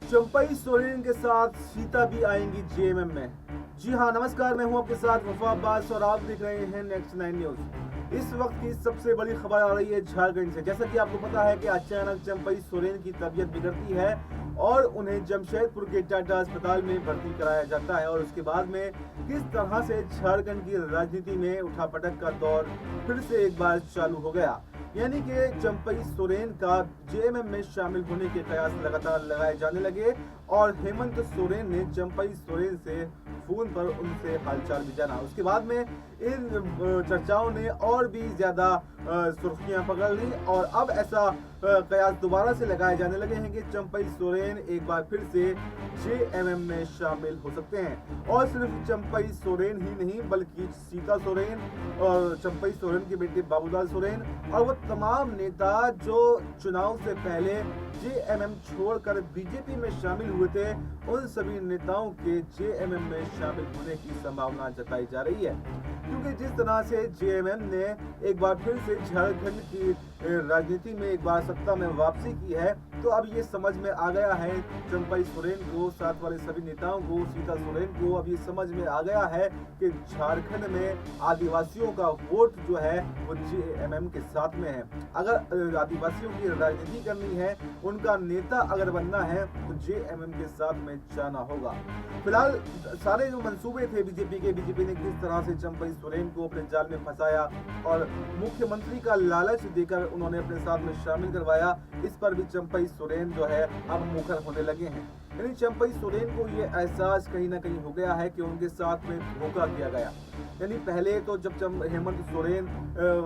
चंपई सोरेन के साथ सीता भी आएंगी जेएमएम में। जी हाँ, नमस्कार, मैं हूं आपके साथ वफा अब्बास और आप देख रहे हैं नेक्स्ट 9 न्यूज। इस वक्त की सबसे बड़ी खबर आ रही है झारखंड से। जैसा कि आपको पता है कि अचानक चंपई सोरेन की तबीयत बिगड़ती है और उन्हें जमशेदपुर के टाटा अस्पताल में भर्ती कराया जाता है और उसके बाद में किस तरह से झारखंड की राजनीति में उठापटक का दौर फिर से एक बार चालू हो गया। यानी कि चंपई सोरेन का जेएमएम में शामिल होने के कयास लगातार लगाए जाने लगे और हेमंत सोरेन ने चंपई सोरेन से फोन पर उनसे हालचाल भी जाना। उसके बाद में इन चर्चाओं ने और भी ज्यादा सुर्खियां पकड़ ली और अब ऐसा कयास दोबारा से लगाए जाने लगे हैं कि चंपई सोरेन एक बार फिर से जेएमएम में शामिल हो सकते हैं। और सिर्फ चंपई सोरेन ही नहीं बल्कि सीता सोरेन और चंपई सोरेन के बेटे बाबूलाल सोरेन और वो तमाम नेता जो चुनाव से पहले जेएमएम छोड़कर बीजेपी में शामिल हुए थे, उन सभी नेताओं के जेएमएम में शामिल होने की संभावना जताई जा रही है। क्योंकि जिस तरह से जेएमएम ने एक बार फिर से झारखंड की राजनीति में एक बार सत्ता में वापसी की है, तो अब ये समझ में आ गया है चंपई सोरेन को, साथ वाले सभी नेताओं को, सीता सोरेन को अब ये समझ में आ गया है कि झारखंड में आदिवासियों का वोट जो है वो जेएमएम के साथ में है। अगर आदिवासियों की राजनीति करनी है, उनका नेता अगर बनना है, तो जेएमएम के साथ में जाना होगा। फिलहाल सारे जो मंसूबे थे बीजेपी ने किस तरह से चंपई सोरेन को अपने जाल में फंसाया और मुख्यमंत्री का लालच देकर उन्होंने अपने साथ में शामिल करवाया, इस पर भी चंपई सोरेन जो है अब मुखर होने लगे हैं। यानी चंपई सोरेन को ये एहसास कहीं ना कहीं हो गया है कि उनके साथ में धोखा किया गया। यानी पहले तो जब हेमंत सोरेन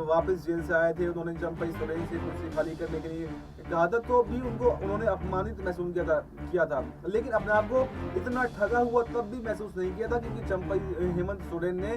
वापस जेल से आए थे, उन्होंने चंपई सोरेन से कुर्सी खाली करने के लिए कहा था, तो भी उन्होंने अपमानित महसूस किया था, लेकिन अपने आप को इतना ठगा हुआ तब भी महसूस नहीं किया था, क्योंकि चंपई हेमंत सोरेन ने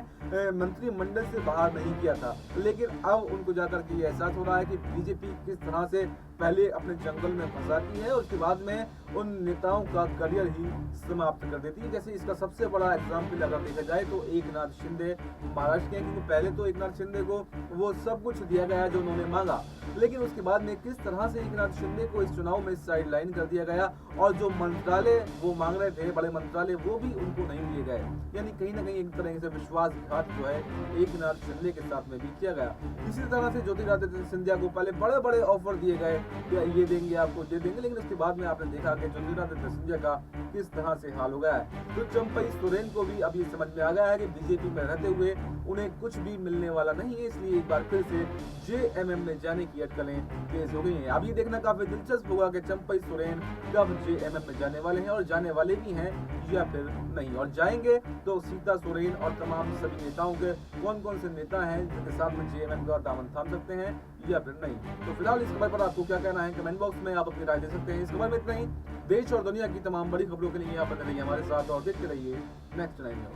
मंत्रिमंडल से बाहर नहीं किया था। लेकिन अब उनको जाकर के ये एहसास हो रहा है कि बीजेपी किस तरह से पहले अपने जंगल में फंसाती है और उसके बाद में उन नेताओं का करियर ही समाप्त कर देती है। जैसे इसका सबसे बड़ा एग्जाम्पल अगर देखा जाए तो एकनाथ शिंदे महाराष्ट्र के, क्योंकि पहले तो एकनाथ शिंदे को वो सब कुछ दिया गया जो उन्होंने मांगा, लेकिन उसके बाद में किस तरह से एकनाथ शिंदे को इस चुनाव में साइड लाइन कर दिया गया और जो मंत्रालय वो मांग रहे थे, बड़े मंत्रालय, वो भी उनको नहीं दिए गए। यानी कहीं ना कहीं एक तरह से विश्वासघात जो है एकनाथ शिंदे के साथ में भी किया गया। इसी तरह से ज्योतिरादित्य सिंधिया को पहले बड़े बड़े ऑफर दिए गए, ये देंगे आपको, ये देंगे, लेकिन उसके बाद में आपने देखा कि ज्योतिरादित्य सिंधिया का किस तरह से हाल हो गया है। तो चंपई सोरेन को भी अब ये समझ में आ गया है कि बीजेपी में रहते हुए उन्हें कुछ भी मिलने वाला नहीं है, इसलिए एक बार फिर से जेएमएम में जाने की अटकलें तेज हो गई हैं। अब ये देखना काफी दिलचस्प होगा कि चंपई सोरेन कब जेएमएम में जाने वाले हैं और जाने वाले भी हैं या फिर नहीं, और जाएंगे तो सीता सोरेन और तमाम सभी नेताओं के कौन कौन से नेता हैं जिनके साथ में जेएमएम का दामन थाम सकते हैं या फिर नहीं। तो फिलहाल इस खबर पर आपको क्या कहना है, कमेंट बॉक्स में आप अपनी राय दे सकते हैं। इस खबर में इतना ही। देश और दुनिया की तमाम बड़ी खबरों के लिए आप बने रहिए हमारे साथ और देखते रहिए नेक्स्ट 9 न्यूज।